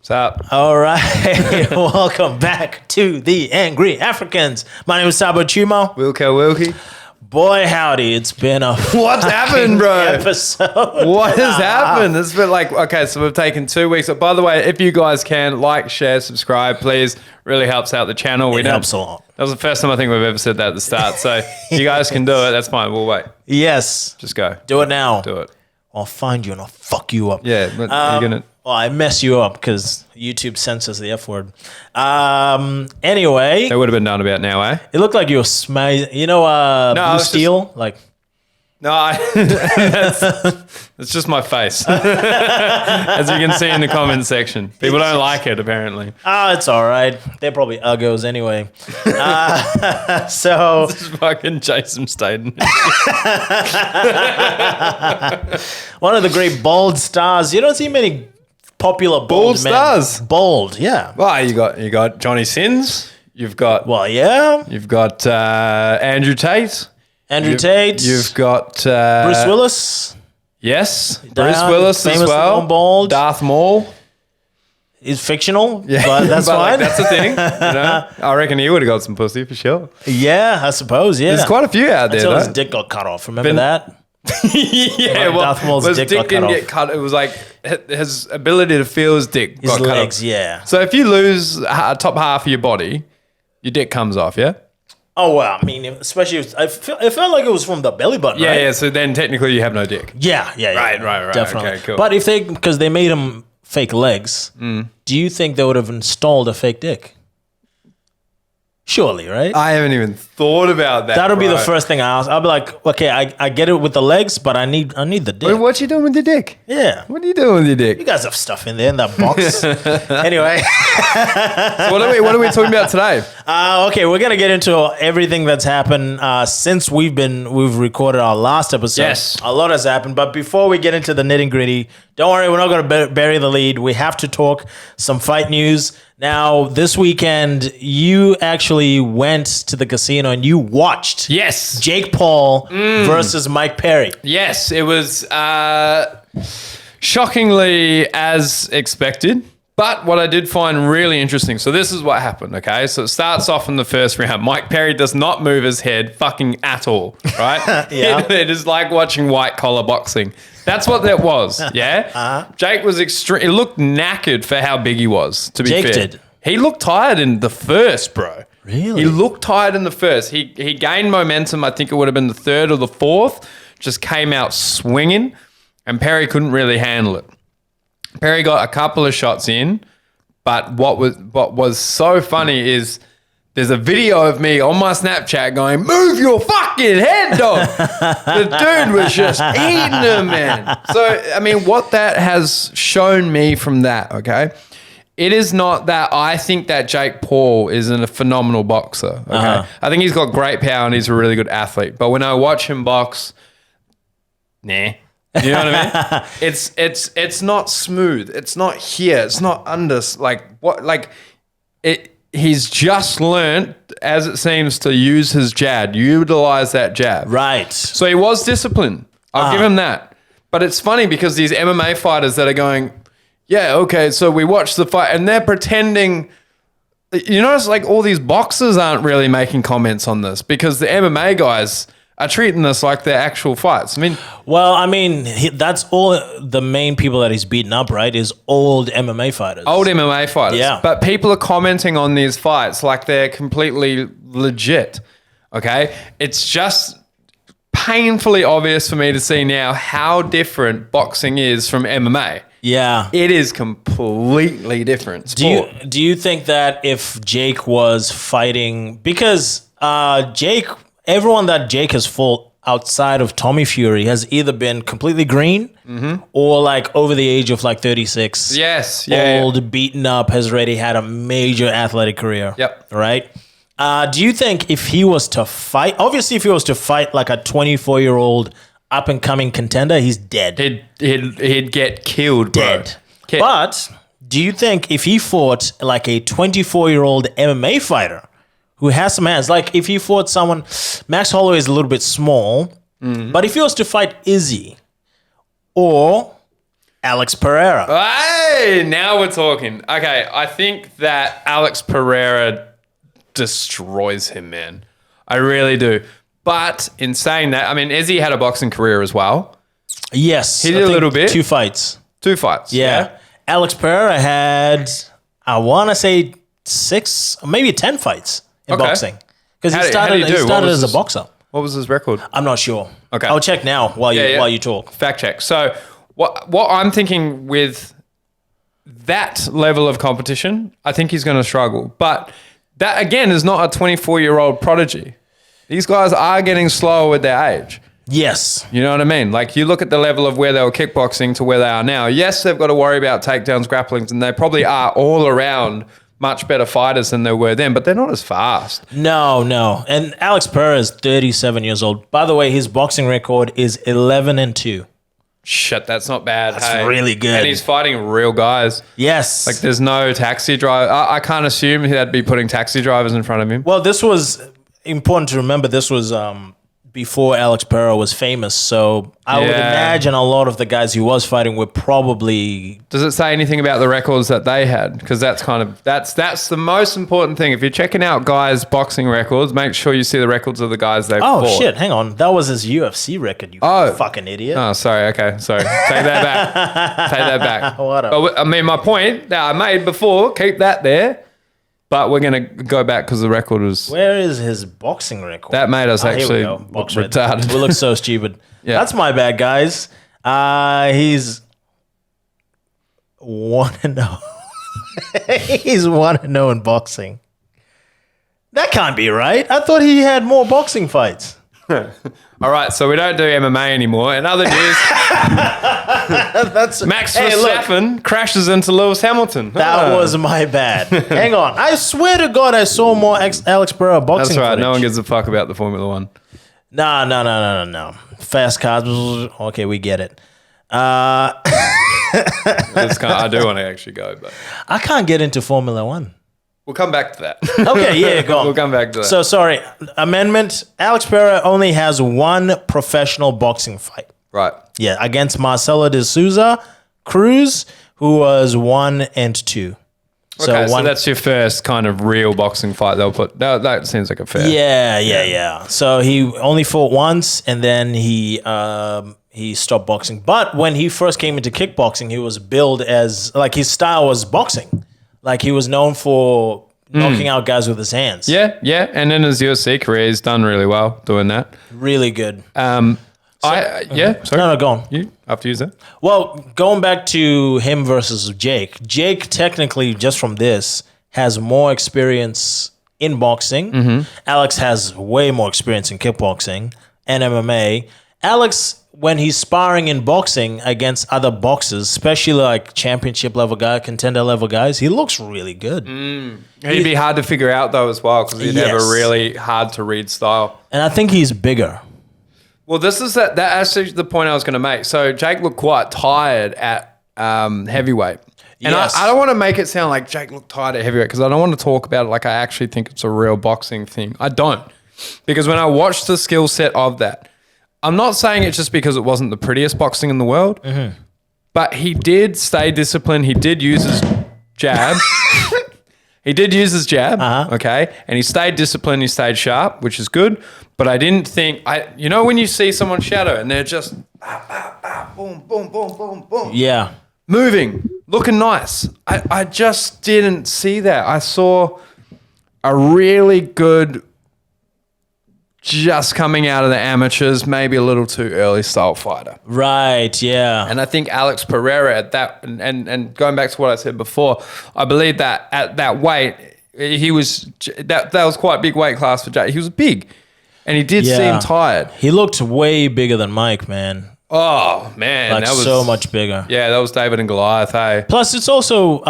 What's up? All right, welcome back to the Angry Africans. My name is Sabo Chuma. Wilkie. Boy, howdy, it's been a What's happened, bro? episode. What has happened? It's been like, okay, so we've taken 2 weeks. By the way, if you guys can, like, share, subscribe, please. Really helps out the channel. It helps a lot. That was the first time I think we've ever said that at the start. So you guys can do it. That's fine. We'll wait. Yes. Just go. Do it now. Do it. I'll find you and I'll fuck you up. Yeah, but you're going to... Well, I mess you up because YouTube censors the F word. Anyway. That would have been done about now, eh? It looked like you were smashing, Blue Steel? No, it's just my face. As you can see in the comment section. People don't like it, apparently. It's all right. They're probably uggos anyway. So This is fucking Jason Statham. one of the great bald stars. You don't see many popular bald men. stars? Bald, yeah. Well, you got Johnny Sins. You've got Andrew Tate. Tate. You've got Bruce Willis. Yes, Bruce Willis as famously well. born bald. Darth Maul. He's fictional, Yeah, but that's fine. That's the thing. I reckon he would have got some pussy for sure. Yeah, I suppose. Yeah, There's quite a few out there. until his Though. dick got cut off. Remember that? Yeah, well, Darth Maul's his dick dick got didn't cut get cut. It was like his ability to feel his dick His got cut legs, off. yeah. So if you lose top half of your body, your dick comes off. Yeah. Oh well, I mean, especially it felt like it was from the belly button. Yeah, right? yeah. So then technically you have no dick. Yeah. Right. Definitely. Okay, cool. But because they made him fake legs, do you think they would have installed a fake dick? Surely, right? I haven't even thought about that. That'll be the bro. first thing I ask. I'll be like, okay, I get it with the legs, but I need the dick. Wait, what you doing with your dick? Yeah. What are you doing with your dick? You guys have stuff in there in that box. Anyway. So what are we talking about today? Okay, we're gonna get into everything that's happened since we've recorded our last episode. Yes. A lot has happened, but before we get into the nitty gritty, don't worry, we're not gonna bury the lead. We have to talk some fight news. Now, this weekend, you actually went to the casino and you watched Yes. Jake Paul versus Mike Perry. Yes, it was shockingly as expected. But what I did find really interesting, so this is what happened, okay? So it starts off in the first round. Mike Perry does not move his head fucking at all, right? Yeah. It is like watching white collar boxing. That's what that was, yeah? Jake was extreme. He looked knackered for how big he was, to be Jake fair. did. He looked tired in the first, bro. Really? He looked tired in the first. He gained momentum. I think it would have been the third or the fourth. Just came out swinging, and Perry couldn't really handle it. Perry got a couple of shots in, but what was so funny is there's a video of me on my Snapchat going, "Move your fucking head, dog." The dude was just eating him, man. So, I mean, what that has shown me from that, okay? It is not that I think that Jake Paul is a phenomenal boxer. Okay, I think he's got great power and he's a really good athlete. But when I watch him box, nah, you know what I mean? It's not smooth. It's not here. It's not under. Like what? Like it. He's just learned, as it seems, to use his jab, utilize that jab. Right. So he was disciplined. I'll give him that. But it's funny because these MMA fighters that are going, yeah, okay, so we watched the fight, and they're pretending. You notice, like, all these boxers aren't really making comments on this because the MMA guys are treating this like they're actual fights. I mean, that's all the main people that he's beaten up, right? Is old MMA fighters. old MMA fighters. Yeah. But people are commenting on these fights like they're completely legit. Okay? It's just painfully obvious for me to see now how different boxing is from MMA. Yeah. It is completely different sport. Do you think that if Jake was fighting, because everyone that Jake has fought outside of Tommy Fury has either been completely green or like over the age of like 36. Yes. Old, beaten up, has already had a major athletic career. Yep. Right? Do you think if he was to fight, obviously if he was to fight like a 24-year-old up and coming contender, he's dead. He'd get killed, bro. Dead. But do you think if he fought like a 24-year-old MMA fighter who has some hands, like if he fought someone, Max Holloway is a little bit small, but if he was to fight Izzy or Alex Pereira. Hey, now we're talking. Okay, I think that Alex Pereira destroys him, man. I really do. But in saying that, I mean, Izzy had a boxing career as well. Yes. He did a little bit. 2 fights. 2 fights. Yeah. Alex Pereira had, I want to say 6, maybe 10 fights in boxing. Because he started as a boxer. What was his record? I'm not sure. Okay. I'll check now while you talk. Fact check. So what I'm thinking with that level of competition, I think he's going to struggle. But that, again, is not a 24-year-old prodigy. These guys are getting slower with their age. Yes. You know what I mean? Like, you look at the level of where they were kickboxing to where they are now. Yes, they've got to worry about takedowns, grapplings, and they probably are all around much better fighters than they were then, but they're not as fast. No. And Alex Pereira is 37 years old. By the way, his boxing record is 11-2. Shit, that's not bad. That's really good. And he's fighting real guys. Yes. Like, there's no taxi driver. I can't assume he'd be putting taxi drivers in front of him. Well, this was important to remember. This was before Alex Pereira was famous. So I would imagine a lot of the guys he was fighting were probably... Does it say anything about the records that they had? Because that's the most important thing. If you're checking out guys' boxing records, make sure you see the records of the guys they've fought. Oh, shit. Hang on. That was his UFC record, you fucking idiot. Oh, sorry. Okay, sorry. Take that back. Take that back. What But, I mean, my point that I made before, keep that there. But we're going to go back because the record was... Where is his boxing record? That made us actually retarded. We look so stupid. Yeah. That's my bad, guys. He's 1-0. He's 1-0 in boxing. That can't be right. I thought he had more boxing fights. All right, so we don't do MMA anymore. In other news, Max Verstappen crashes into Lewis Hamilton. That was my bad. Hang on. I swear to God, I saw more Alex Pereira boxing That's right. footage. No one gives a fuck about the Formula One. No. Fast cars. Okay, we get it. I do want to actually go, but I can't get into Formula One. we'll come back to that. Okay, yeah, go on. We'll come back to that. So, sorry. Amendment. Alex Pereira only has 1 professional boxing fight. Right. Yeah, against Marcelo de Souza Cruz, who was 1-2. Okay, so that's your first kind of real boxing fight they'll put. That seems like a fair. Yeah. So he only fought once, and then he stopped boxing. But when he first came into kickboxing, he was billed as, like, his style was boxing. Like, he was known for knocking out guys with his hands. Yeah. And in his UFC career, he's done really well doing that. Really good. Sorry. No, go on. You after you that? Well, going back to him versus Jake. Jake, technically, just from this, has more experience in boxing. Mm-hmm. Alex has way more experience in kickboxing and MMA. Alex, when he's sparring in boxing against other boxers, especially like championship level guy, contender level guys, he looks really good. He'd be hard to figure out though as well because he'd have a really hard to read style. And I think he's bigger. Well, this is that actually the point I was going to make. So Jake looked quite tired at heavyweight. And I don't want to make it sound like Jake looked tired at heavyweight because I don't want to talk about it like I actually think it's a real boxing thing. I don't. Because when I watched the skill set of that, I'm not saying it's just because it wasn't the prettiest boxing in the world, but he did stay disciplined. He did use his jab. Okay? And he stayed disciplined, he stayed sharp, which is good. But I didn't think, you know when you see someone shadow and they're just boom, boom, boom, boom, boom. Yeah. Moving, looking nice. I just didn't see that. I saw a really good, just coming out of the amateurs, maybe a little too early style fighter. Right, yeah. And I think Alex Pereira at that, and going back to what I said before, I believe that at that weight, he was, that was quite a big weight class for Jake. He was big, and he did seem tired. He looked way bigger than Mike, man. Oh, man. Like, that was so much bigger. Yeah, that was David and Goliath, hey. Plus, it's also,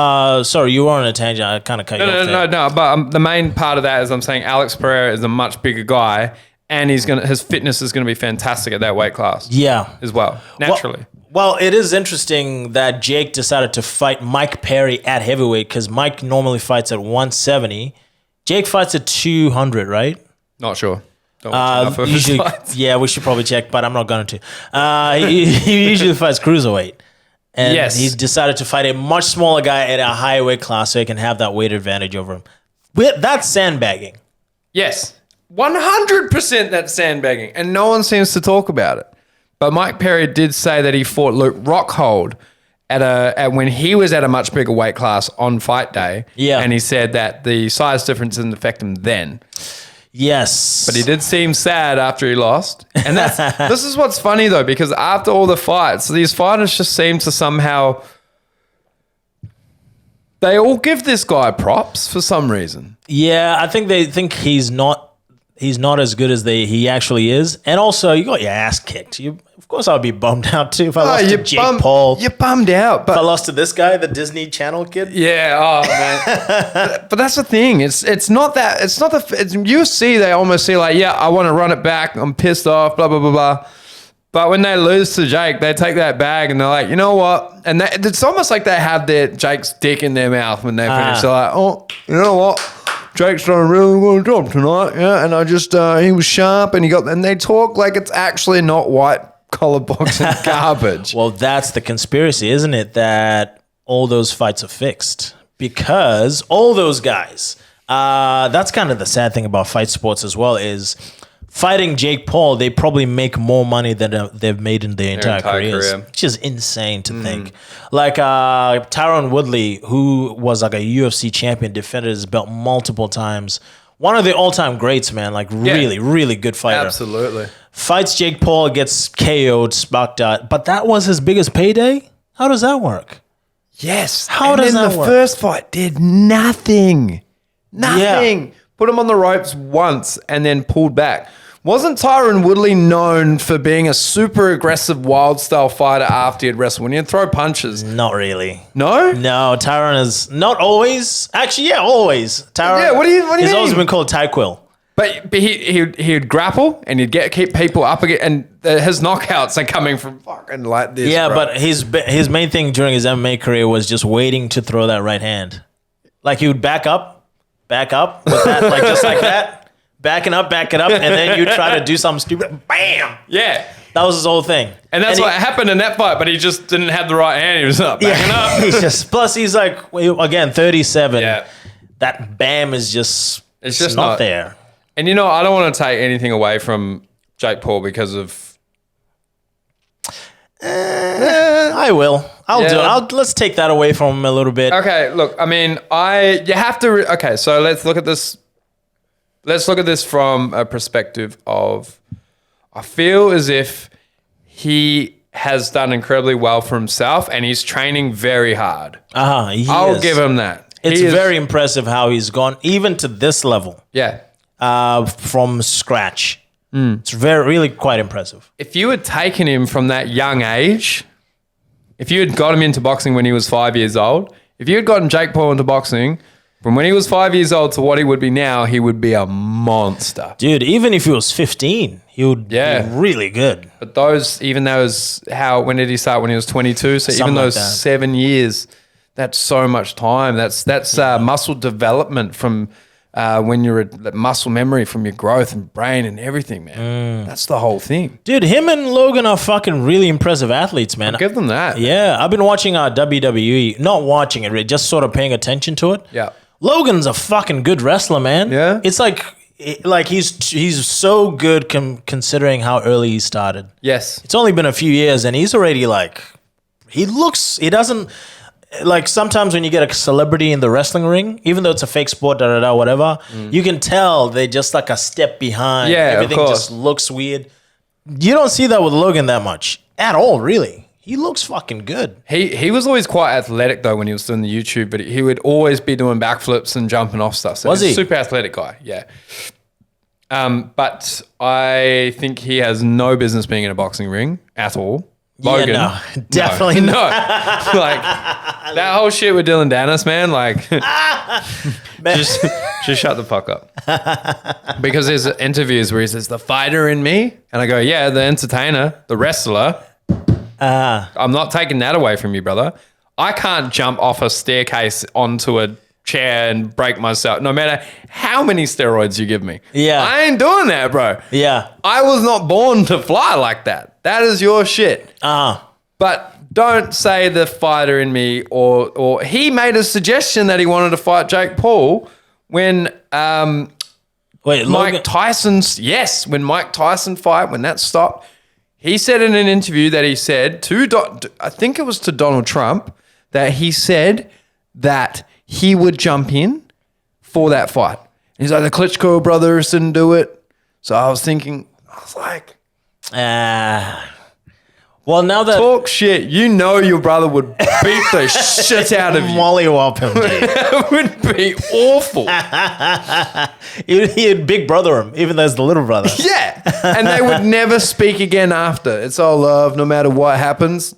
sorry, you were on a tangent. I kind of cut you off there. No. But the main part of that is I'm saying Alex Pereira is a much bigger guy, and his fitness is going to be fantastic at that weight class. Yeah. As well, naturally. Well, it is interesting that Jake decided to fight Mike Perry at heavyweight because Mike normally fights at 170. Jake fights at 200, right? Not sure. Don't watch enough of his fights. Yeah, we should probably check, but I'm not going to. He usually fights cruiserweight. And Yes. he decided to fight a much smaller guy at a higher weight class so he can have that weight advantage over him. That's sandbagging. Yes. 100% that's sandbagging. And no one seems to talk about it. But Mike Perry did say that he fought Luke Rockhold at when he was at a much bigger weight class on fight day. Yeah. And he said that the size difference didn't affect him then. Yes. But he did seem sad after he lost. And this is what's funny though, because after all the fights, these fighters just seem to somehow, they all give this guy props for some reason. Yeah, I think they think he's not as good as he actually is. And also, you got your ass kicked. Of course, I would be bummed out too if I lost to Jake Paul. You're bummed out. But if I lost to this guy, the Disney Channel kid. yeah, oh man. But that's the thing. It's not that. It's not the. It's UFC. They almost see like, yeah, I want to run it back. I'm pissed off. Blah blah blah blah. But when they lose to Jake, they take that bag and they're like, you know what? And it's almost like they have Jake's dick in their mouth when they finish. They're like, oh, you know what? Jake's done a really good job tonight, yeah. And I just, he was sharp, and they talk like it's actually not white collar boxing garbage. Well, that's the conspiracy, isn't it? That all those fights are fixed because all those guys. That's kind of the sad thing about fight sports as well is fighting Jake Paul. They probably make more money than they've made in their entire careers, which is insane to think. Like Tyron Woodley, who was like a UFC champion, defended his belt multiple times. One of the all-time greats, man. Like really, really good fighter. Absolutely. Fights Jake Paul, gets KO'd, sparked out. But that was his biggest payday? How does that work? Yes. How does that the work? first fight did nothing. Nothing. Yeah. Put him on the ropes once and then pulled back. Wasn't Tyron Woodley known for being a super aggressive wild style fighter after he'd wrestled? When he'd throw punches? Not really. No? No, Tyron is not always. Actually, yeah, always. Tyron. Yeah, what do you He's mean? always been called Tyquill. But he'd grapple and he'd keep people up again, and his knockouts are coming from fucking like this. Yeah, bro. but his main thing during his MMA career was just waiting to throw that right hand. Like he would back up with that, like just like that. Back it up, and then you try to do something stupid. Bam! Yeah. That was his whole thing. And that's what happened in that fight, but he just didn't have the right hand. He was up, backing up. He's just, plus he's like, again, 37. Yeah. That bam is just, It's just not there. And I don't want to take anything away from Jake Paul because of... I will. I'll do it. Let's take that away from him a little bit. Okay, look, I mean, you have to... Okay, so let's look at this... Let's look at this from a perspective of, I feel as if he has done incredibly well for himself and he's training very hard. I'll give him that. It's very impressive how he's gone, even to this level. Yeah. From scratch. It's really quite impressive. If you had taken him from that young age, if you had got him into boxing when he was 5 years old, if you had gotten Jake Paul into boxing... From when he was 5 years old to what he would be now, he would be a monster. Dude, even if he was 15, he would be really good. But when did he start? When he was 22? So even those 7 years, that's so much time. That's muscle development from when you're muscle memory from your growth and brain and everything, man. That's the whole thing. Dude, him and Logan are fucking really impressive athletes, man. I'll give them that. Yeah, I've been watching WWE, not watching it, really, just sort of paying attention to it. Yeah. Logan's a fucking good wrestler, man. Yeah. It's like he's so good considering how early he started. Yes. It's only been a few years and he's already he doesn't, like sometimes when you get a celebrity in the wrestling ring, even though it's a fake sport, whatever, you can tell they just like a step behind. Yeah, everything just looks weird. You don't see that with Logan that much at all, really. He looks fucking good. He was always quite athletic though when he was doing the YouTube, but he would always be doing backflips and jumping off stuff. So was he? A super athletic guy, yeah. But I think he has no business being in a boxing ring at all. Logan, no, definitely no. Like that whole shit with Dylan Dennis, man. Like, just shut the fuck up. Because there's interviews where he says the fighter in me, and I go, yeah, the entertainer, the wrestler. I'm not taking that away from you, brother. I can't jump off a staircase onto a chair and break myself, no matter how many steroids you give me. Yeah. I ain't doing that, bro. Yeah. I was not born to fly like that. That is your shit. But don't say the fighter in me or he made a suggestion that he wanted to fight Jake Paul when Mike Tyson's when Mike Tyson fight, when that stopped, he said in an interview that he said I think it was to Donald Trump, that he said that he would jump in for that fight. He's like, the Klitschko brothers didn't do it. So I was like, well, now that talk shit. You know your brother would beat the shit out of you. Mollywop him, dude. It would be awful. He'd big brother him, even though it's the little brother. Yeah. And they would never speak again after. It's all love no matter what happens.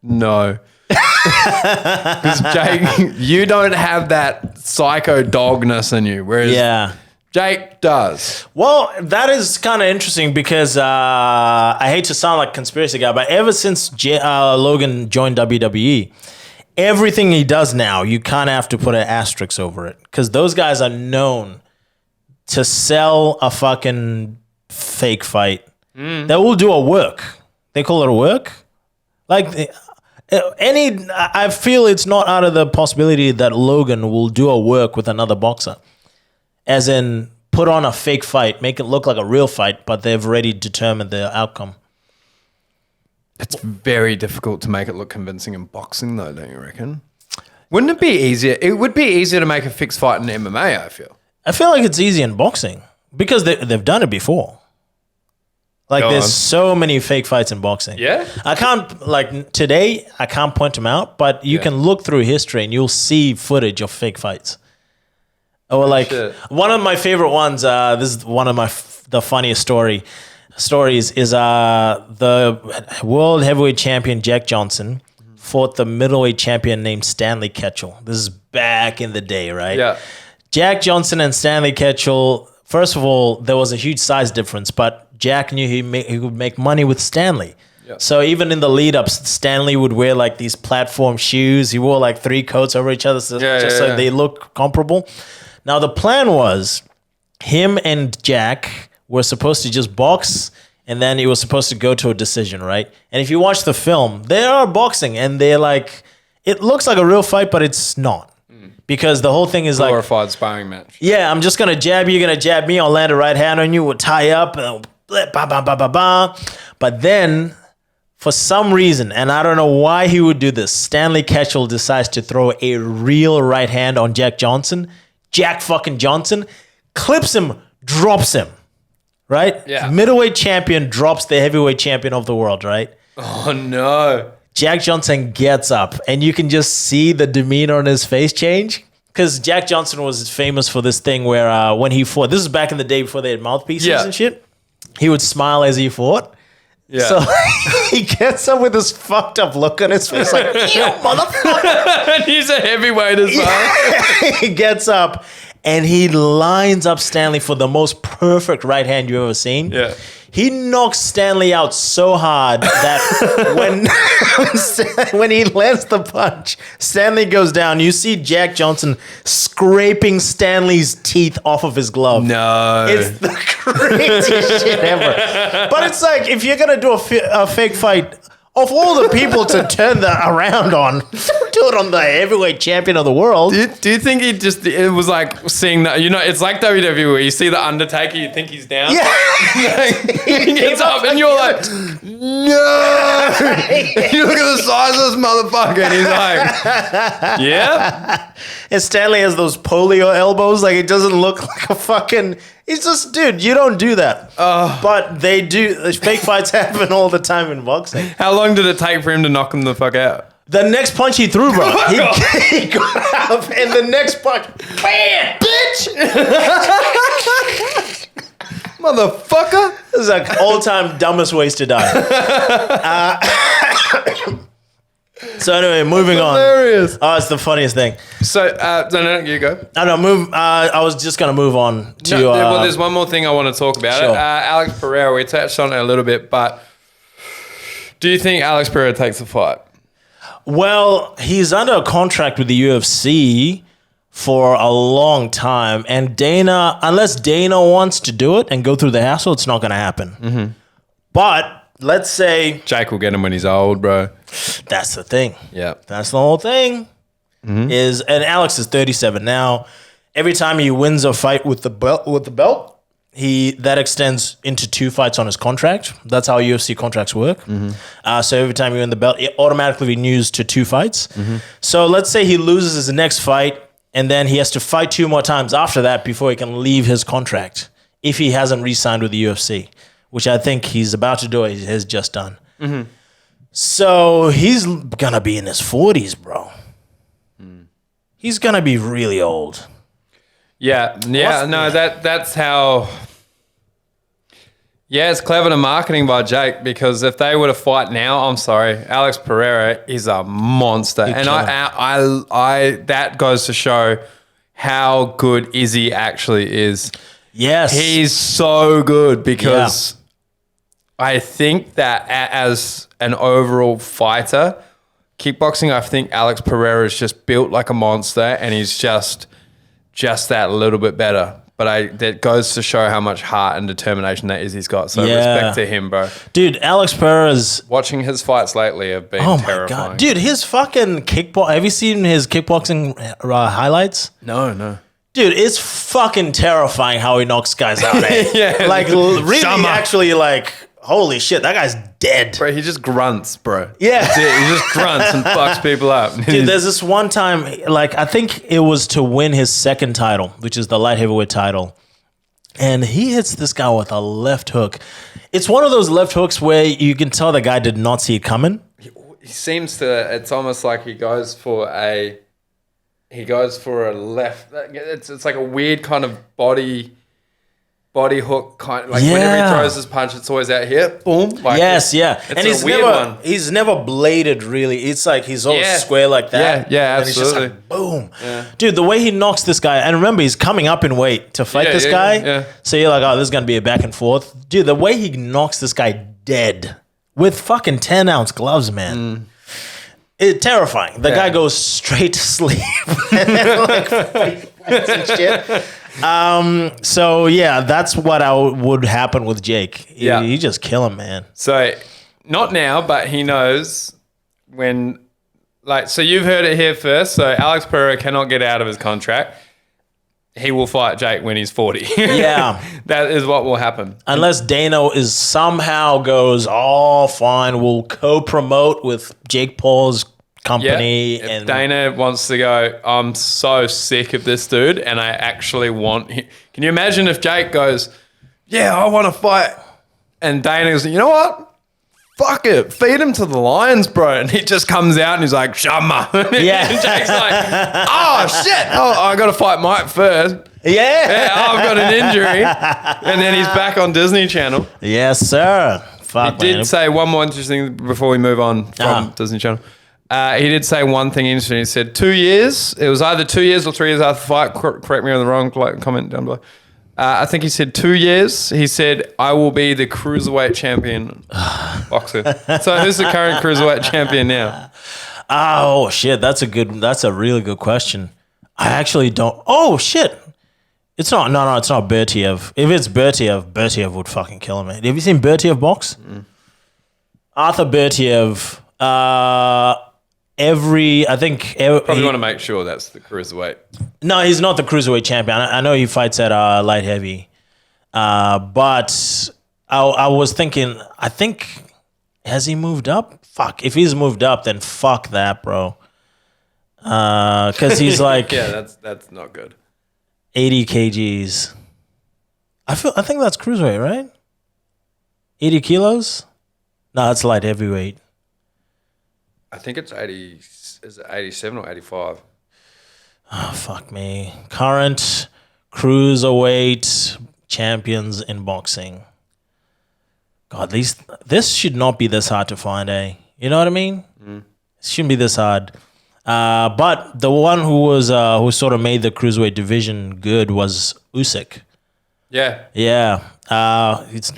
No. Because Jake, you don't have that psycho dogness in you, whereas Jake does. Well, that is kind of interesting because I hate to sound like a conspiracy guy, but ever since Logan joined WWE, everything he does now, you kind of have to put an asterisk over it because those guys are known to sell a fucking fake fight. They will do a work. They call it a work. Like I feel it's not out of the possibility that Logan will do a work with another boxer. As in, put on a fake fight, make it look like a real fight, but they've already determined the outcome. It's very difficult to make it look convincing in boxing, though, don't you reckon? Wouldn't it be easier? It would be easier to make a fixed fight in MMA, I feel. I feel like it's easy in boxing because they've done it before. Like, there's so many fake fights in boxing. Yeah? I can't, like, today, I can't point them out, but you can look through history and you'll see footage of fake fights. Or like one of my favorite ones. This is one of the funniest stories. Is the world heavyweight champion Jack Johnson fought the middleweight champion named Stanley Ketchel. This is back in the day, right? Yeah. Jack Johnson and Stanley Ketchel. First of all, there was a huge size difference, but Jack knew he would make money with Stanley. Yeah. So even in the lead-ups, Stanley would wear like these platform shoes. He wore like 3 coats over each other so they look comparable. Now, the plan was him and Jack were supposed to just box, and then it was supposed to go to a decision, right? And if you watch the film, they are boxing, and they're like, it looks like a real fight, but it's not. Because the whole thing is like... glorified sparring match. Yeah, I'm just going to jab you, you're going to jab me, I'll land a right hand on you, we'll tie up, and But then, for some reason, and I don't know why he would do this, Stanley Ketchel decides to throw a real right hand on Jack Johnson. Jack fucking Johnson clips him, drops him, right? Yeah. Middleweight champion drops the heavyweight champion of the world, right? Oh, no. Jack Johnson gets up, and you can just see the demeanor on his face change. Because Jack Johnson was famous for this thing where when he fought, this is back in the day before they had mouthpieces and shit, he would smile as he fought. Yeah. So he gets up with this fucked up look on his face, like, you motherfucker. And he's a heavyweight as well. He gets up and he lines up Stanley for the most perfect right hand you've ever seen. Yeah. He knocks Stanley out so hard that when he lands the punch, Stanley goes down. You see Jack Johnson scraping Stanley's teeth off of his glove. No. It's the craziest shit ever. But it's like, if you're going to do a fake fight, of all the people to turn that around on, don't do it on the heavyweight champion of the world. Do you think it was like seeing that, it's like WWE where you see the Undertaker, you think he's down. Yeah. He gets up and you're like, no. You look at the size of this motherfucker and he's like, yeah. And Stanley has those polio elbows. Like, it doesn't look like a fucking... It's just, dude, you don't do that. But they do. Fake fights happen all the time in boxing. How long did it take for him to knock him the fuck out? The next punch he threw, bro. He got up, and the next punch, bam, bitch! Motherfucker. This is like all-time dumbest ways to die. So anyway, moving on. Hilarious. Oh, it's the funniest thing. So, no, you go. I was just going to move on to... well, there's one more thing I want to talk about. Sure. Alex Pereira, we touched on it a little bit, but do you think Alex Pereira takes the fight? Well, he's under a contract with the UFC for a long time, and unless Dana wants to do it and go through the hassle, it's not going to happen. Mm-hmm. But let's say Jake will get him when he's old, bro. that's the thing. Yeah. That's the whole thing. And Alex is 37 now. Every time he wins a fight with the belt, that extends into 2 fights on his contract. That's how UFC contracts work. So every time you win the belt, it automatically renews to 2 fights. So let's say he loses his next fight, and then he has to fight 2 more times after that before he can leave his contract if he hasn't re-signed with the UFC, which I think he's about to do. He has just done. So he's gonna be in his 40s, bro. He's gonna be really old. Yeah. That's how. Yeah, it's clever to marketing by Jake, because if they were to fight now, I'm sorry, Alex Pereira is a monster, and I that goes to show how good Izzy actually is. Yes, He's so good, because I think that as an overall fighter, kickboxing, I think Alex Pereira is just built like a monster, and he's just that little bit better. But that goes to show how much heart and determination that Izzy's got. So respect to him, bro. Dude, Alex Pereira's... Watching his fights lately have been terrifying. My God. Dude, his fucking kickbox... Have you seen his kickboxing highlights? No. Dude, it's fucking terrifying how he knocks guys out, eh? Yeah. Like, really, actually, like... Holy shit, that guy's dead. Bro, he just grunts, bro. Yeah. That's it. He just grunts and fucks people up. Dude, there's this one time, like, I think it was to win his second title, which is the light heavyweight title. And he hits this guy with a left hook. It's one of those left hooks where you can tell the guy did not see it coming. He seems to, it's almost like he goes for a left. It's like a weird kind of body hook kind, like whenever he throws his punch, it's always out here, boom. Like yes, it's and he's never bladed really. It's like he's always square like that. Yeah, and absolutely. He's just like boom, dude. The way he knocks this guy, and remember he's coming up in weight to fight this guy. Yeah. So you're like, oh, this is gonna be a back and forth, dude. The way he knocks this guy dead with fucking 10-ounce gloves, man. It's terrifying. The guy goes straight to sleep. Like, and shit. So yeah, that's what would happen with Jake. You just kill him, man. So not now, but he knows when, like, so you've heard it here first. So Alex Pereira cannot get out of his contract. He will fight Jake when he's 40. Yeah. That is what will happen. Unless Dana somehow goes, oh, fine, we'll co-promote with Jake Paul's company. If Dana wants to go, I'm so sick of this dude, and I actually want him. Can you imagine if Jake goes, yeah, I want to fight, and Dana goes, you know what? Fuck it, feed him to the lions, bro. And he just comes out and he's like, Shama. Yeah. And Jake's like, oh, shit. Oh, I got to fight Mike first. Yeah. I've got an injury. And then he's back on Disney Channel. Yes, sir. Fuck, He did say one more interesting before we move on from Disney Channel. He did say one thing interesting. He said 2 years. It was either 2 years or 3 years after the fight. Correct me on the wrong comment down below. I think he said 2 years. He said, I will be the cruiserweight champion boxer. So who's the current cruiserweight champion now? Oh, shit. That's a really good question. I actually don't. Oh, shit. It's not. No, it's not Bertiev. If it's Bertiev would fucking kill him, man. Have you seen Bertiev box? Arthur Bertiev, probably want to make sure that's the cruiserweight. No, he's not the cruiserweight champion. I know he fights at light heavy, but I was thinking. I think has he moved up? Fuck, if he's moved up, then fuck that, bro. Because he's like that's not good. 80 kgs. I think that's cruiserweight, right? 80 kilos? No, that's light heavyweight. I think it's 80. Is it 87 or 85? Oh, fuck me. Current cruiserweight champions in boxing. God, this should not be this hard to find, eh? You know what I mean? It shouldn't be this hard. But the one who sort of made the cruiserweight division good was Usyk. Yeah. Yeah.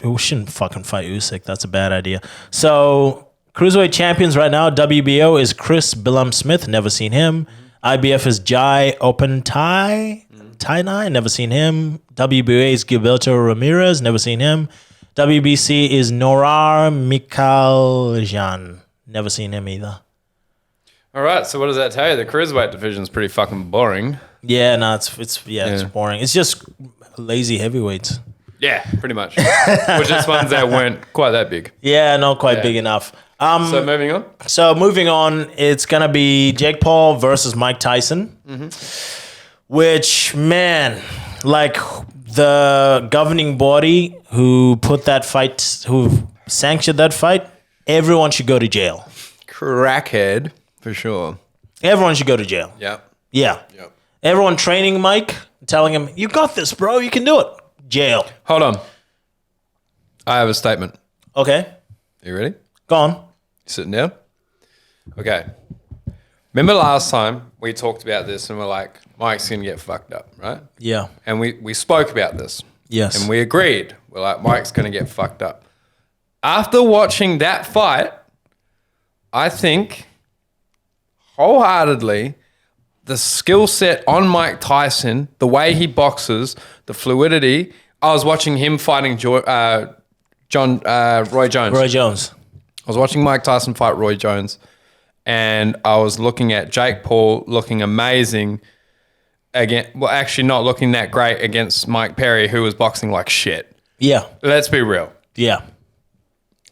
We shouldn't fucking fight Usyk. That's a bad idea. So cruiserweight champions right now, WBO is Chris Billam Smith. Never seen him. IBF is Jai Opentai. Tainai. Never seen him. WBA is Gilberto Ramirez. Never seen him. WBC is Norar Mikhaljan. Never seen him either. All right, so what does that tell you? The cruiserweight division is pretty fucking boring. Yeah, no, it's boring. It's just lazy heavyweights. Yeah, pretty much. Or just ones that weren't quite that big. Yeah, not quite big enough. So moving on? So moving on, it's going to be Jake Paul versus Mike Tyson. Which, man, like the governing body who put that fight, who sanctioned that fight, everyone should go to jail. Crackhead, for sure. Everyone should go to jail. Yep. Yeah. Yep. Everyone training Mike, telling him, you got this, bro. You can do it. Jail. Hold on. I have a statement. Okay. You ready? Go on. Sitting down? Okay. Remember last time we talked about this and we're like, Mike's going to get fucked up, right? Yeah. And we spoke about this. Yes. And we agreed. We're like, Mike's going to get fucked up. After watching that fight, I think wholeheartedly the skill set on Mike Tyson, the way he boxes, the fluidity. I was watching him fighting Roy Jones. Roy Jones. I was watching Mike Tyson fight Roy Jones, and I was looking at Jake Paul looking amazing again. Well, actually not looking that great against Mike Perry, who was boxing like shit. Yeah. Let's be real. Yeah.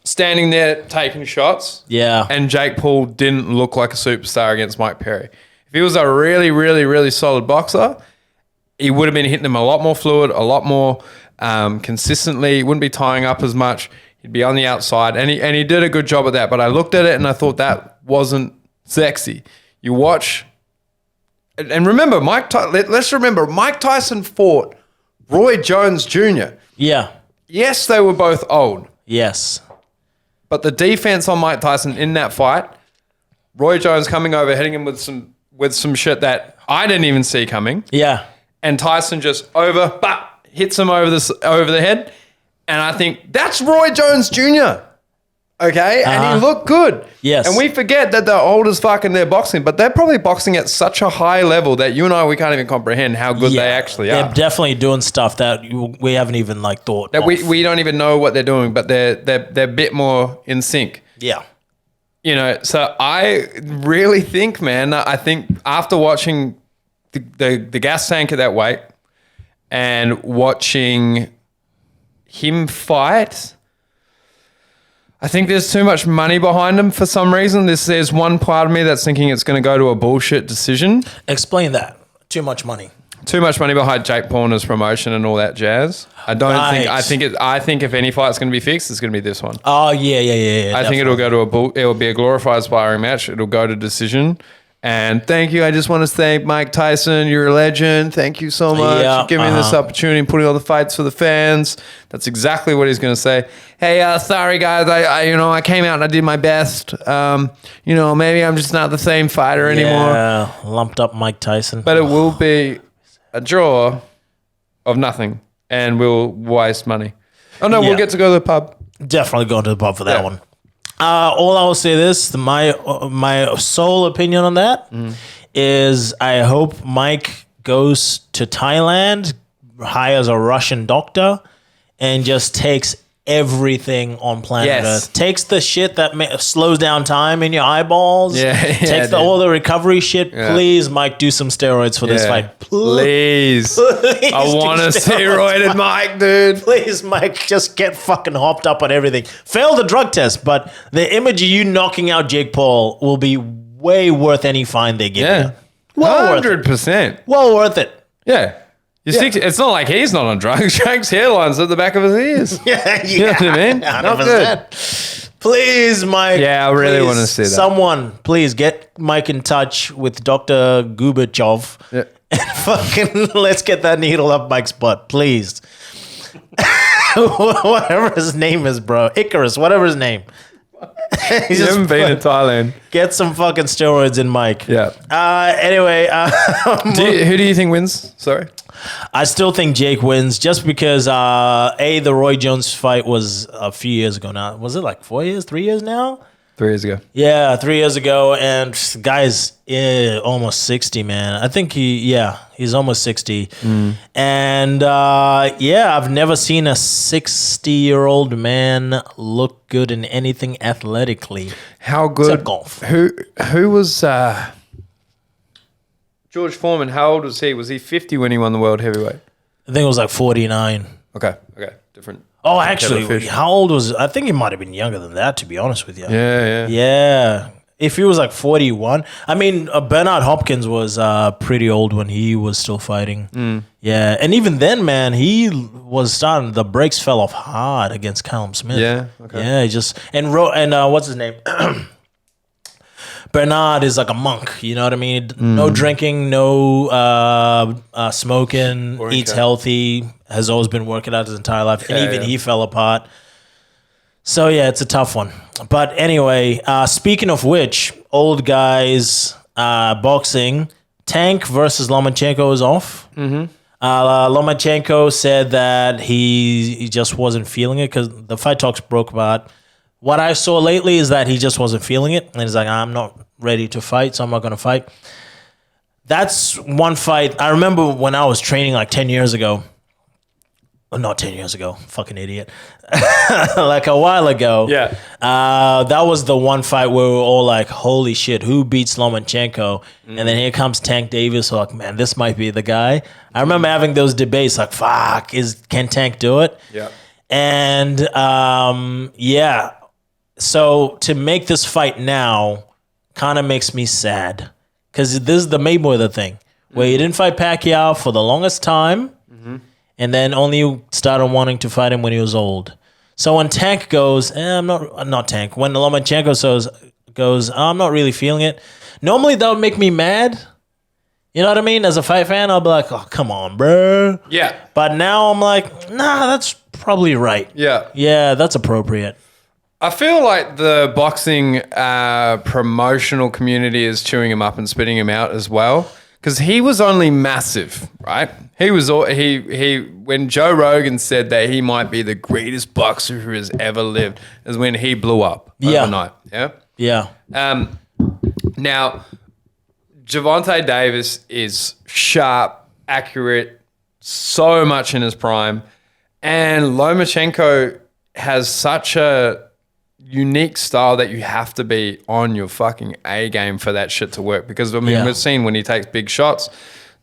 Standing there taking shots. Yeah. And Jake Paul didn't look like a superstar against Mike Perry. If he was a really, really, really solid boxer, he would have been hitting him a lot more fluid, a lot more consistently. He wouldn't be tying up as much. He'd be on the outside. And he did a good job of that. But I looked at it and I thought that wasn't sexy. You watch... And remember, let's remember, Mike Tyson fought Roy Jones Jr. Yeah. Yes, they were both old. Yes. But the defense on Mike Tyson in that fight, Roy Jones coming over, hitting him with some shit that I didn't even see coming. Yeah. And Tyson just hits him over the head. And I think that's Roy Jones Jr. Okay? And he looked good. Yes. And we forget that they're old as fuck and they're boxing, but they're probably boxing at such a high level that you and I, we can't even comprehend how good they actually are. They're definitely doing stuff that we haven't even thought that of. we don't even know what they're doing, but they're a bit more in sync. Yeah. You know, so I really think, man, I think after watching the gas tank at that weight and watching him fight, I think there's too much money behind him for some reason. There's one part of me that's thinking it's going to go to a bullshit decision. Explain that. Too much money. Too much money behind Jake Paul and his promotion and all that jazz. I think if any fight's going to be fixed, it's going to be this one. Oh yeah. I think it'll go to it'll be a glorified sparring match. It'll go to decision. And thank you. I just want to thank Mike Tyson. You're a legend. Thank you so much for giving me this opportunity and putting all the fights for the fans. That's exactly what he's going to say. Hey, sorry guys. I came out and I did my best. Maybe I'm just not the same fighter anymore. Yeah, lumped up Mike Tyson. But it will be a draw of nothing, and we'll waste money. Oh no, we'll get to go to the pub. Definitely going to the pub for that one. All I will say this, my sole opinion on that is I hope Mike goes to Thailand, hires a Russian doctor, and just takes everything on planet Earth. Takes the shit that slows down time in your eyeballs. Takes all the recovery shit. Yeah. Please, Mike, do some steroids for this fight. Please. I want a steroided Mike, dude. Please, Mike, just get fucking hopped up on everything. Fail the drug test, but the image of you knocking out Jake Paul will be way worth any fine they give you. Well 100%. Well worth it. Yeah. It's not like he's not on drugs. Jake's hairline's at the back of his ears. You know what I mean? 100%. Not good. Please, Mike. Yeah, I really want to see that. Someone, please get Mike in touch with Dr. Gubachov. Yeah. And fucking let's get that needle up Mike's butt, please. Whatever his name is, bro. Icarus, whatever his name. He's haven't been in Thailand. Get some fucking steroids in Mike. Yeah. Anyway. Who do you think wins? Sorry. I still think Jake wins just because, the Roy Jones fight was a few years ago now. Was it like 4 years, 3 years now? 3 years ago. Yeah, 3 years ago, and the guy's almost 60, man. I think he's almost 60. And I've never seen a 60-year-old man look good in anything athletically. How good? Except golf. Who was George Foreman? How old was he? Was he 50 when he won the world heavyweight? I think it was like 49. Okay, different. Oh, actually, how old was? I think he might have been younger than that, to be honest with you. Yeah. If he was like 41, I mean, Bernard Hopkins was pretty old when he was still fighting. Yeah, and even then, man, he was starting. The brakes fell off hard against Callum Smith. Yeah. Okay. Yeah, he just and what's his name? Bernard is like a monk, you know what I mean? No drinking, no smoking, eats healthy, has always been working out his entire life, and even he fell apart. So yeah, it's a tough one. But anyway, speaking of which, old guys boxing, Tank versus Lomachenko is off. Lomachenko said that he just wasn't feeling it because the fight talks broke about. What I saw lately is that he just wasn't feeling it. And he's like, I'm not ready to fight, so I'm not going to fight. That's one fight. I remember when I was training like 10 years ago. Oh, not 10 years ago. Fucking idiot. Like a while ago. Yeah. That was the one fight where we were all like, holy shit, who beats Lomachenko? And then here comes Tank Davis. So like, man, this might be the guy. I remember having those debates like, fuck, can Tank do it? Yeah. And so to make this fight now kind of makes me sad because this is the Mayweather thing where he didn't fight Pacquiao for the longest time and then only started wanting to fight him when he was old. So when Tank goes, I'm not Tank. When Lomachenko goes, I'm not really feeling it. Normally that would make me mad. You know what I mean? As a fight fan, I'll be like, oh, come on, bro. Yeah. But now I'm like, nah, that's probably right. Yeah. Yeah, that's appropriate. I feel like the boxing promotional community is chewing him up and spitting him out as well because he was only massive, right? He when Joe Rogan said that he might be the greatest boxer who has ever lived is when he blew up overnight. Yeah. Now, Gervonta Davis is sharp, accurate, so much in his prime, and Lomachenko has such a unique style that you have to be on your fucking A game for that shit to work. Because I mean, we've seen when he takes big shots,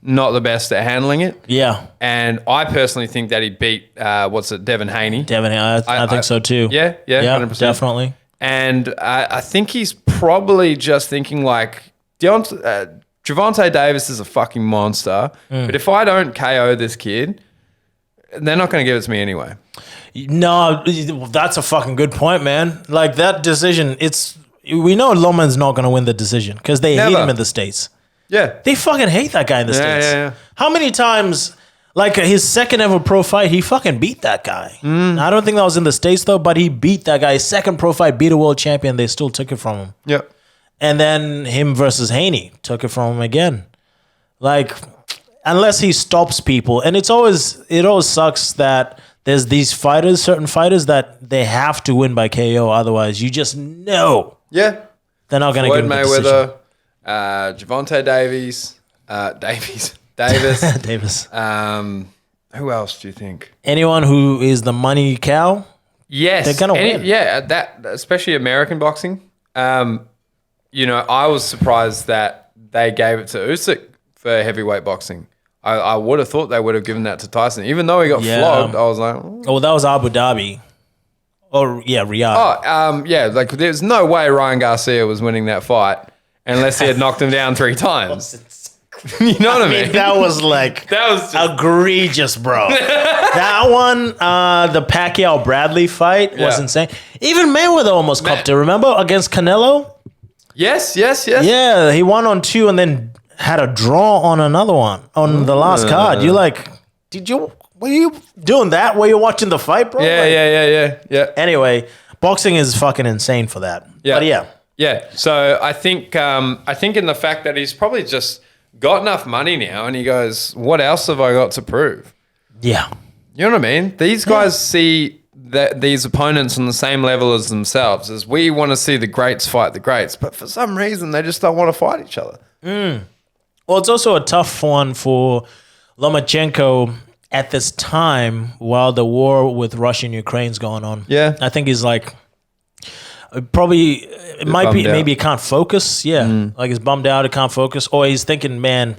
not the best at handling it. Yeah. And I personally think that he beat Devin Haney. I think so too. Yeah, 100%. Definitely. And I think he's probably just thinking like, Gervonta Davis is a fucking monster, but if I don't KO this kid, they're not going to give it to me anyway. No, that's a fucking good point, man. Like that decision, we know Loman's not going to win the decision because they hate him in the States. Yeah. They fucking hate that guy in the States. Yeah. How many times, like his second ever pro fight, he fucking beat that guy. I don't think that was in the States though, but he beat that guy. His second pro fight, beat a world champion. They still took it from him. Yep. And then him versus Haney took it from him again. Like, unless he stops people. And it always sucks that there's these certain fighters that they have to win by KO. Otherwise, you just know. Yeah. They're not going to give him the decision. Mayweather, Gervonta Davis. Davis. Who else do you think? Anyone who is the money cow? Yes. They're going to win. Yeah, that especially American boxing. I was surprised that they gave it to Usyk for heavyweight boxing. I would have thought they would have given that to Tyson. Even though he got flogged, I was like... Oh, that was Abu Dhabi. Or, Riyadh. Like there's no way Ryan Garcia was winning that fight unless he had knocked him down 3 times. You know what I mean? That was like... That was just egregious, bro. That one, the Pacquiao-Bradley fight was insane. Even Mayweather almost copped it, remember? Against Canelo? Yes. Yeah, he won on 2 and then had a draw on another one on the last card. You're like, were you doing that while you're watching the fight, bro? Yeah. Anyway, boxing is fucking insane for that. Yeah. But yeah. So I think in the fact that he's probably just got enough money now, and he goes, "What else have I got to prove?" Yeah. You know what I mean? These guys see these opponents on the same level as themselves. As we want to see the greats fight the greats, but for some reason they just don't want to fight each other. Well, it's also a tough one for Lomachenko at this time while the war with Russia and Ukraine's going on. Yeah. I think he's like, probably, it might be, bummed out. maybe he can't focus. Yeah. Like he's bummed out, he can't focus. Or he's thinking, man,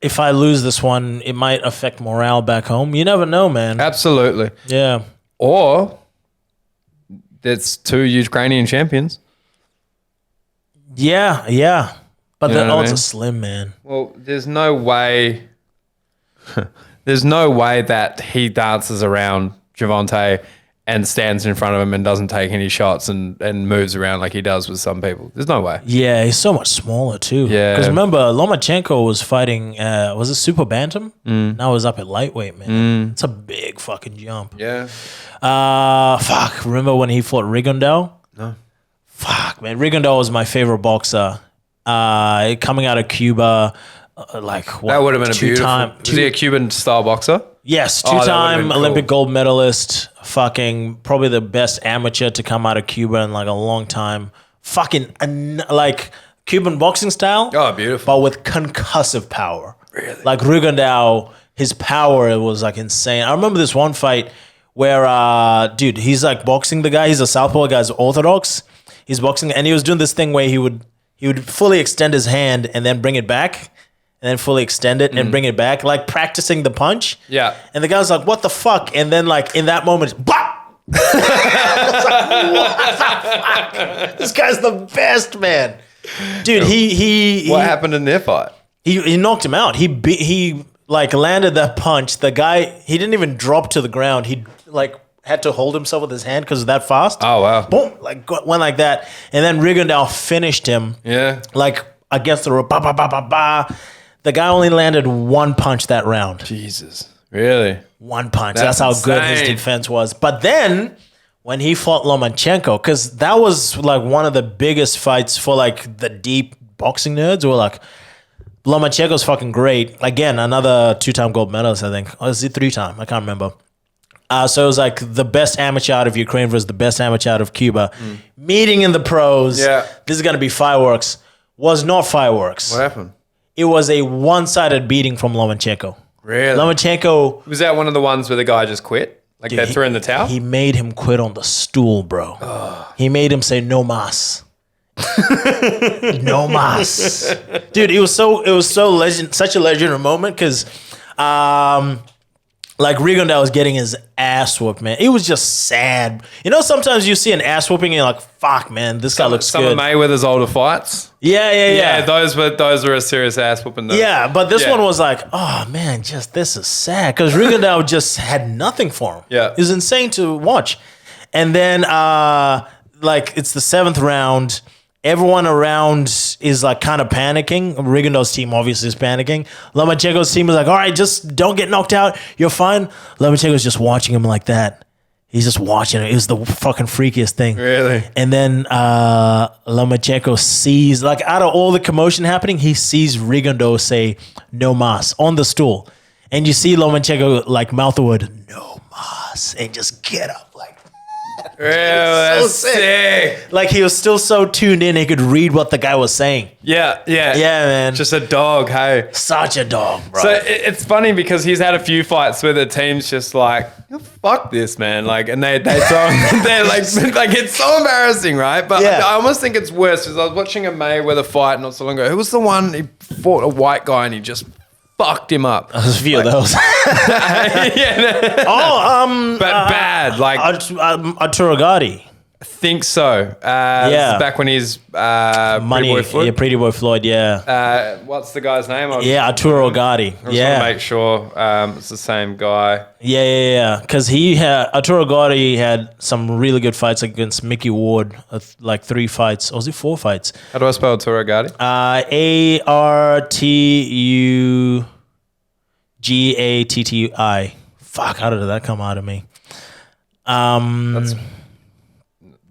if I lose this one, it might affect morale back home. You never know, man. Absolutely. Yeah. Or there's 2 Ukrainian champions. Yeah. But You the know what I odds mean? are slim, man. Well, there's no way. There's no way that he dances around Gervonta and stands in front of him and doesn't take any shots and moves around like he does with some people. There's no way. Yeah, he's so much smaller too. Yeah. Because remember, Lomachenko was fighting, was it super bantam? Now he's up at lightweight, man. It's a big fucking jump. Yeah. Fuck. Remember when he fought Rigondeaux? No. Fuck, man. Rigondeaux was my favorite boxer. Coming out of Cuba, like what, That would have been a beautiful. Was he a Cuban style boxer? Yes, Oh, that would've two-time been cool. Olympic gold medalist. Fucking probably the best amateur to come out of Cuba in like a long time. Fucking like Cuban boxing style. Oh, beautiful. But with concussive power. Really? Like Rigondeaux, his power, it was like insane. I remember this one fight where, dude, he's like boxing the guy. He's a southpaw, the guy's orthodox. He's boxing, and he was doing this thing where he would fully extend his hand and then bring it back, and then fully extend it and bring it back, like practicing the punch. Yeah. And the guy was like, "What the fuck?" And then, like in that moment, bah! I was like, "What the fuck? This guy's the best, man." Dude, he What happened in their fight? he knocked him out. He like landed that punch. The guy, he didn't even drop to the ground. He like had to hold himself with his hand because that fast. Oh, wow. Boom, like went like that. And then Rigondeaux finished him. Yeah. Like against the rope. Ba, ba, ba, ba, ba. The guy only landed one punch that round. Jesus. Really? One punch. That's That's how good his insane. defense was. But then when he fought Lomachenko, because that was like one of the biggest fights for like the deep boxing nerds who were like, Lomachenko's fucking great. Again, another 2-time gold medalist, I think. Or is it 3-time? I can't remember. So it was like the best amateur out of Ukraine versus the best amateur out of Cuba. Meeting in the pros. Yeah. This is going to be fireworks. Was not fireworks. What happened? It was a one-sided beating from Lomachenko. Really? Lomachenko, Was that one of the ones where the guy just quit? Like they threw in the towel? he made him quit on the stool, bro. He made him say no mas. No mas. Dude, it was such a legendary moment because like Rigondeaux was getting his ass whooped, man. It was just sad. You know, sometimes you see an ass whooping and you're like, fuck, man, this guy looks Some good. of Mayweather's older fights. Yeah. Those were a serious ass whooping. Yeah, but this Yeah. one was like, oh man, just this is sad because Rigondeaux just had nothing for him. Yeah. It was insane to watch. And then, like, it's the 7th round. Everyone around is like kind of panicking. Rigondeaux's team obviously is panicking. Lomachenko's team is like, all right, just don't get knocked out. You're fine. Lomachenko's just watching him like that. He's just watching it. It was the fucking freakiest thing. Really? And then Lomachenko sees, like, out of all the commotion happening, he sees Rigondeaux say no mas on the stool. And you see Lomachenko like mouth the word no mas and just get up like Really? That's sick. sick. like he was still so tuned in he could read what the guy was saying. Yeah. Yeah, man. Just a dog, hey. Such a dog, bro. So it's funny because he's had a few fights where the team's just like, "Oh, fuck this, man. Like, and they throw, they're like it's so embarrassing, right? But Yeah. I almost think it's worse because I was watching a Mayweather fight not so long ago. Who was the one he fought a white guy and he just fucked him up? There's a few of those. Yeah, but bad. Like, Arturo Gatti. I think so. Yeah. This is back when he's Money. Pretty Boy Floyd. Yeah, Pretty Boy Floyd, yeah. What's the guy's name? Arturo Gatti. I just want Yeah. to make sure it's the same guy. Yeah. Because Arturo Gatti had some really good fights against Mickey Ward, like 3 fights. Or was it 4 fights? How do I spell Arturo Gatti? Artugatti. Fuck, how did that come out of me? That's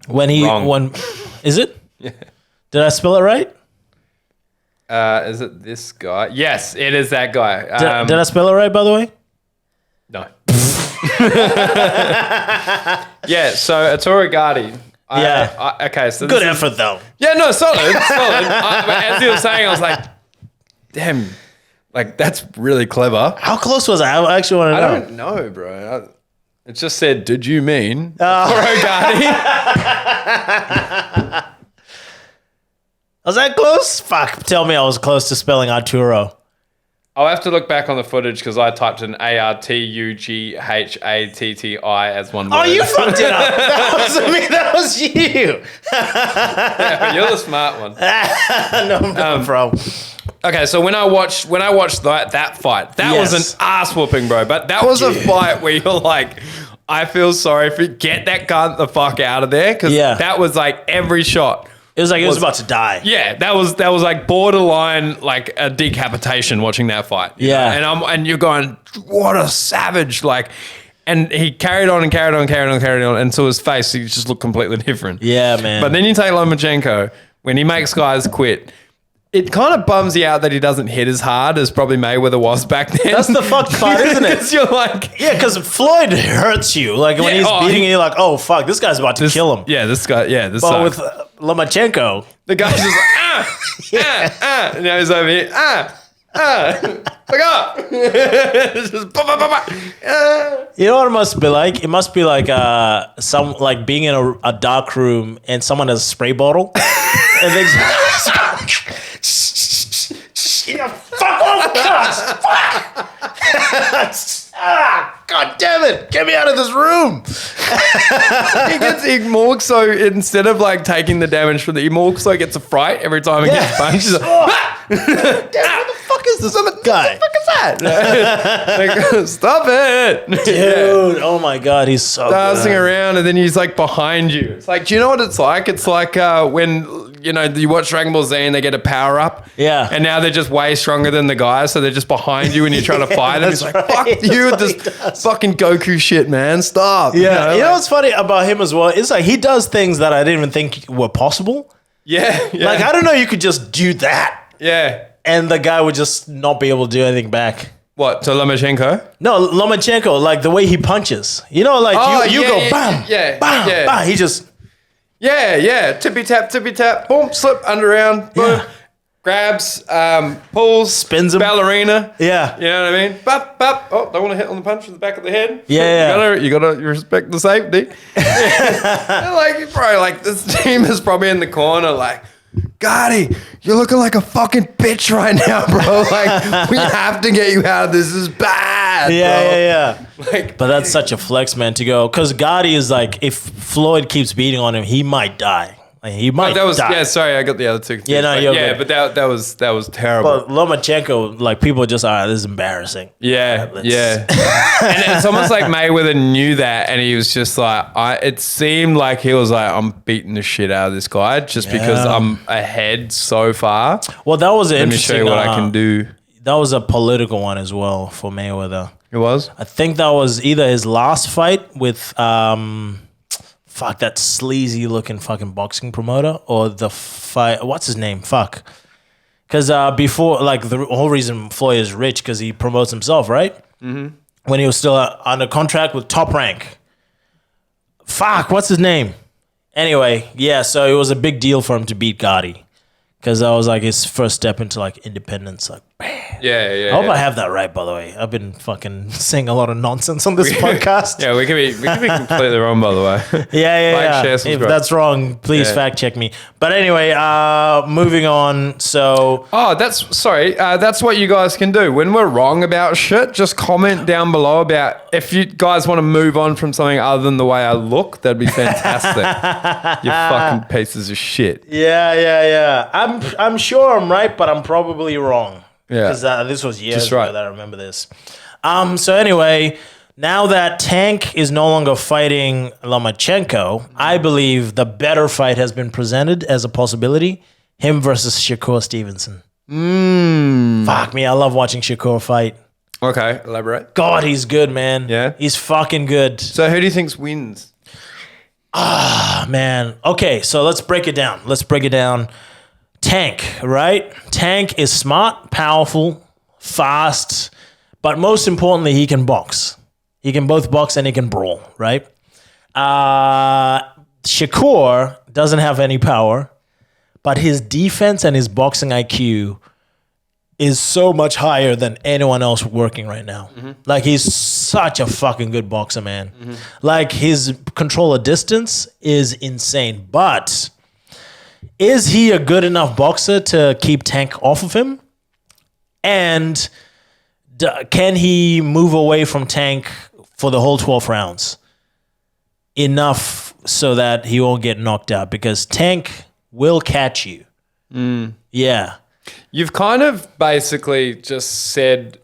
wrong. Is it? Yeah. Did I spell it right? Is it this guy? Yes, it is that guy. Did I spell it right, by the way? No. Yeah, so Arturo Gatti. Okay, so Good effort, though. Yeah, no, solid. As you were saying, I was like, damn, like that's really clever. How close was I? I actually want to know. I don't know, bro. It just said, did you mean Arturo Gatti? Was that close? Fuck, tell me I was close to spelling Arturo. I'll have to look back on the footage because I typed in Artughatti as one word. Oh, you fucked it up. That wasn't me. That was you. Yeah, you're the smart one. No problem. Okay, so when I watched that fight, that was an ass whooping, bro. But that was a fight where you're like, I feel sorry for get that gun the fuck out of there because that was like every shot. It was like it was about to die. Yeah, that was like borderline like a decapitation watching that fight. Yeah, and you're going, what a savage! Like, and he carried on, and so his face he just looked completely different. Yeah, man. But then you take Lomachenko when he makes guys quit. It kind of bums you out that he doesn't hit as hard as probably Mayweather was back then. That's the fucked part, isn't it? Because you're like... Yeah, because Floyd hurts you. Like, when he's beating you, you're like, oh, fuck, this guy's about to kill him. Yeah, this guy... Yeah, this But with Lomachenko... The guy's just like, and now he's over here, like, it's just, You know what it must be like? It must be like some like being in a dark room and someone has a spray bottle and they just fuck off, guys! Fuck! God damn it! Get me out of this room! he more so instead of like taking the damage from he more so gets a fright every time he gets punched. He's like, Damn, what the fuck is this guy? What the fuck is that? Like, stop it, dude! Oh my god, he's so dancing good. around, and then he's like behind you. It's like, do you know what it's like? It's like when you watch Dragon Ball Z and they get a power up, and now they're just way stronger than the guys, so they're just behind you and you're trying to fight them. It's like, fuck you with this fucking Goku shit, man. Stop. Yeah, you know what's funny about him as well? It's like he does things that I didn't even think were possible. Yeah. Like, I don't know, you could just do that. Yeah. And the guy would just not be able to do anything back. What, to Lomachenko? No, Lomachenko, like the way he punches. You know, like you go bam, bam, bam. He just... Yeah. Tippy tap, boom, slip, underround, boom. Grabs, pulls, spins him, ballerina. Yeah, you know what I mean. Bop. Oh, don't want to hit on the punch in the back of the head. Yeah, you gotta respect the safety. Like, bro, like this team is probably in the corner, like, Gotti, you're looking like a fucking bitch right now, bro. Like, we have to get you out of this. This is bad. Yeah. Like, but that's such a flex, man, to go because Gotti is like, if Floyd keeps beating on him, he might die. Like, he might. That was die. Yeah. Sorry, I got the other two. Yeah, no, like, you're yeah, good. but that was terrible. But Lomachenko, like people are just, this is embarrassing. Yeah. And it's almost like Mayweather knew that, and he was just like, it seemed like he was like, I'm beating the shit out of this guy just because I'm ahead so far. Well, that was an interesting. Let me show you what I can do. That was a political one as well for Mayweather. It was? I think that was either his last fight with that sleazy looking fucking boxing promoter, or the fight, what's his name? Because before, like, the whole reason Floyd is rich because he promotes himself, right? Mm-hmm. When he was still under contract with Top Rank. What's his name? Anyway, yeah, so it was a big deal for him to beat Gotti because that was like his first step into like independence. Like, bam. Yeah. I hope I have that right, by the way. I've been fucking saying a lot of nonsense on this podcast. Yeah, we could be completely wrong, by the way. Yeah. If that's wrong, please fact check me. But anyway, moving on. So, that's what you guys can do. When we're wrong about shit, just comment down below about if you guys want to move on from something other than the way I look. That'd be fantastic. You fucking pieces of shit. Yeah. I'm sure I'm right, but I'm probably wrong. Yeah, because this was years ago that I remember this. So anyway, now that Tank is no longer fighting Lomachenko, I believe the better fight has been presented as a possibility. Him versus Shakur Stevenson. Fuck me, I love watching Shakur fight. Okay, elaborate. God, he's good, man. Yeah, he's fucking good. So who do you think wins? Man. Okay, so let's break it down. Tank, right? Tank is smart, powerful, fast, but most importantly, he can box. He can both box and he can brawl, right? Shakur doesn't have any power, but his defense and his boxing IQ is so much higher than anyone else working right now. Like, he's such a fucking good boxer, man. Like, his control of distance is insane. But is he a good enough boxer to keep Tank off of him? And can he move away from Tank for the whole 12 rounds? Enough so that he won't get knocked out, because Tank will catch you. Yeah. You've kind of basically just said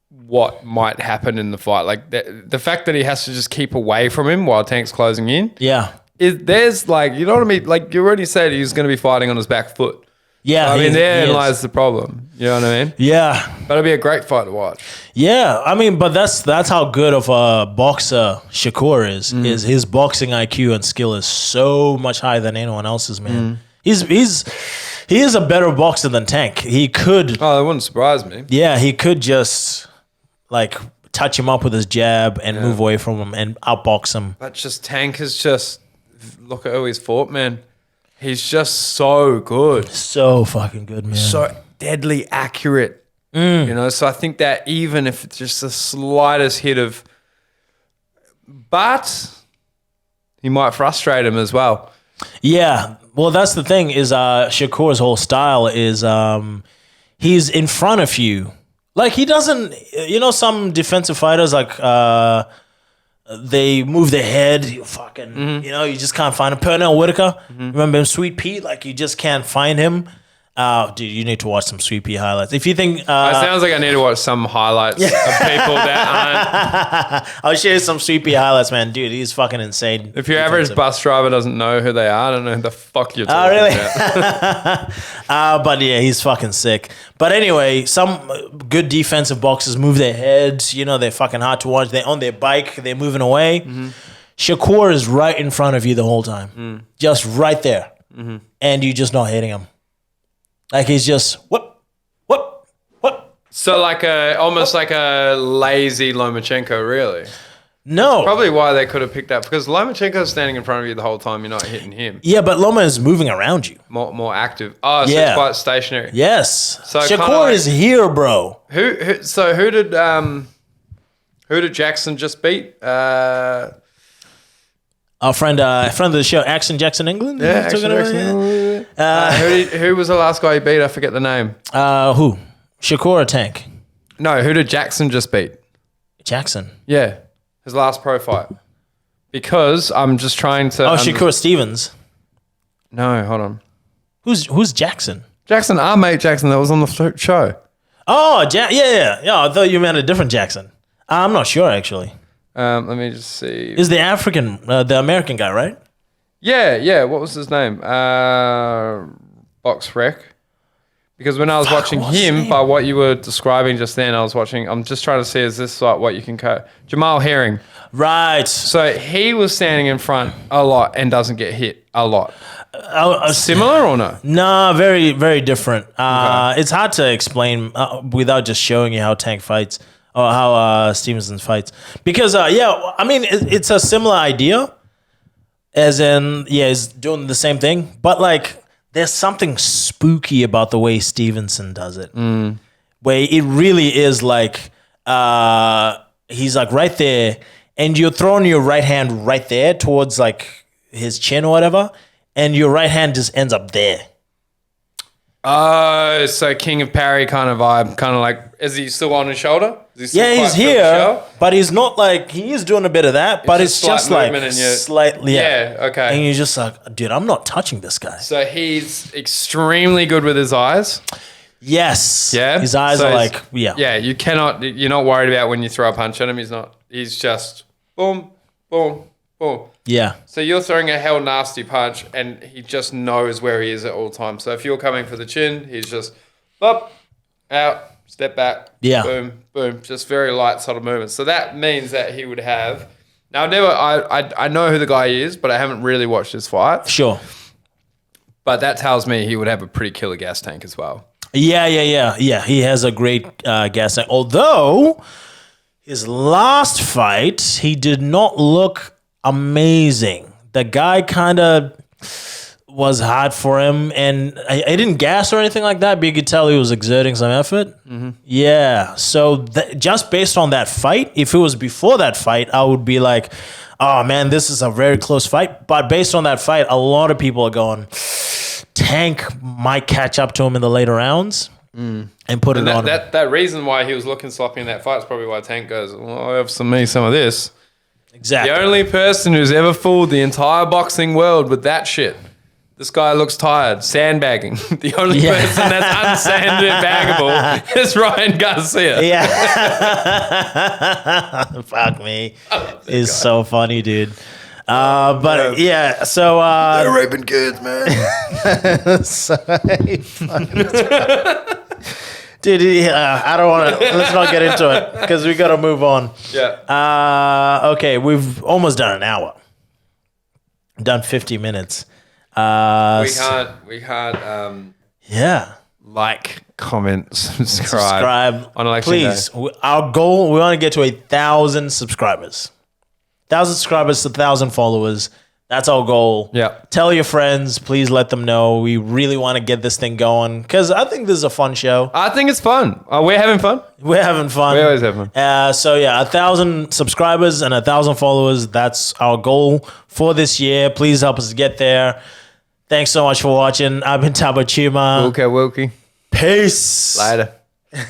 what might happen in the fight. Like, the fact that he has to just keep away from him while Tank's closing in. Yeah. There's like, you know what I mean? Like, you already said he's going to be fighting on his back foot. Yeah. I mean, therein lies the problem. You know what I mean? Yeah. But it'll be a great fight to watch. Yeah. I mean, but that's how good of a boxer Shakur is. Is his boxing IQ and skill is so much higher than anyone else's, man. He is a better boxer than Tank. He could. Oh, that wouldn't surprise me. Yeah, he could just like touch him up with his jab and move away from him and outbox him. But just Tank is just, look at who he's fought, man. He's just so good. So fucking good, man. So deadly accurate. You know, so I think that even if it's just the slightest hit of, but he might frustrate him as well. Yeah. Well, that's the thing is Shakur's whole style is he's in front of you. Like, he doesn't, you know, some defensive fighters, like, they move their head, you fucking, you know, you just can't find him. Pernell Whitaker, remember him, Sweet Pete? Like, you just can't find him. Dude, you need to watch some Sweet Pea highlights. If you think... it sounds like I need to watch some highlights of people that aren't... I'll show you some Sweet Pea highlights, man. Dude, he's fucking insane. If your average bus driver doesn't know who they are, I don't know who the fuck you're talking really? about. But yeah, he's fucking sick. But anyway, some good defensive boxers move their heads. You know, they're fucking hard to watch. They're on their bike. They're moving away. Shakur is right in front of you the whole time. Just right there. And you're just not hitting him. Like, he's just, what? So like almost like a lazy Lomachenko, really. No. Probably why they could have picked up, because Lomachenko's standing in front of you the whole time. You're not hitting him. Yeah, but Loma is moving around you. More active. Oh, so Yeah. it's quite stationary. Yes. So Shakur like- is here, bro. Who did Jackson just beat? Our friend of the show, Action Jackson England. Yeah, Talking Action about- Jackson. Who was the last guy he beat? I forget the name. Who? Shakur or Tank? No, who did Jackson just beat? Jackson. Yeah, his last pro fight. Because I'm just trying to... Shakur Stevens. No, hold on. Who's Jackson? Jackson, our mate Jackson that was on the show. Oh, yeah. I thought you meant a different Jackson. I'm not sure, actually. Let me just see. Is the the American guy, right? Yeah. What was his name? Box Rec. Because when I was watching what's his him, name? by what you were describing just then, I'm just trying to see, is this like what you can cut? Jamal Herring. Right. So he was standing in front a lot and doesn't get hit a lot. Similar or no? No, very, very different. It's hard to explain without just showing you how Tank fights or how Stevenson fights. Because, I mean, it's a similar idea. As in, he's doing the same thing. But, like, there's something spooky about the way Stevenson does it. Where it really is like, he's like right there, and you're throwing your right hand right there towards like his chin or whatever, and your right hand just ends up there. Oh, so King of Parry kind of vibe, kind of like, is he still on his shoulder? Is he still Yeah, he's quite here, but he's not like, he is doing a bit of that, but it's just just slight like movement and you're- slightly, Yeah, okay. And you're just like, dude, I'm not touching this guy. So he's extremely good with his eyes. Yes. Yeah. His eyes So are he's- like, yeah. Yeah, you're not worried about when you throw a punch at him. He's just boom, boom, boom. Yeah. So you're throwing a hell nasty punch and he just knows where he is at all times. So if you're coming for the chin, he's just up, out, step back, Yeah. boom, boom. Just very light sort of movements. So that means that he would have... Now, I know who the guy is, but I haven't really watched his fight. Sure. But that tells me he would have a pretty killer gas tank as well. Yeah. He has a great gas tank. Although His last fight, he did not look amazing. The guy kind of was hard for him, and I didn't gas or anything like that, but you could tell he was exerting some effort. Yeah, so just based on that fight, if it was before that fight, I would be like, oh man, this is a very close fight. But based on that fight, a lot of people are going, Tank might catch up to him in the later rounds and put it on him. That reason why he was looking sloppy in that fight is probably why Tank goes, well, I have some of this. Exactly. The only person who's ever fooled the entire boxing world with that shit. This guy looks tired. Sandbagging. The only person that's unsandbaggable is Ryan Garcia. Yeah. Fuck me. It's so funny, dude. But yeah, so they're raping kids, man. Dude, I don't want to. Let's not get into it because we got to move on. Yeah. Okay, we've almost done an hour. Done 50 minutes. We can't. Yeah. Like, comment, subscribe on election Please. day. Our goal, we want to get to 1,000 subscribers. 1,000 subscribers to 1,000 followers. That's our goal. Yeah. Tell your friends. Please let them know. We really want to get this thing going because I think this is a fun show. I think it's fun. We're having fun. We're having fun. We always have fun. So yeah, 1,000 subscribers and 1,000 followers. That's our goal for this year. Please help us get there. Thanks so much for watching. I've been Tabo Chima. Okay, Wilkie. Peace. Later.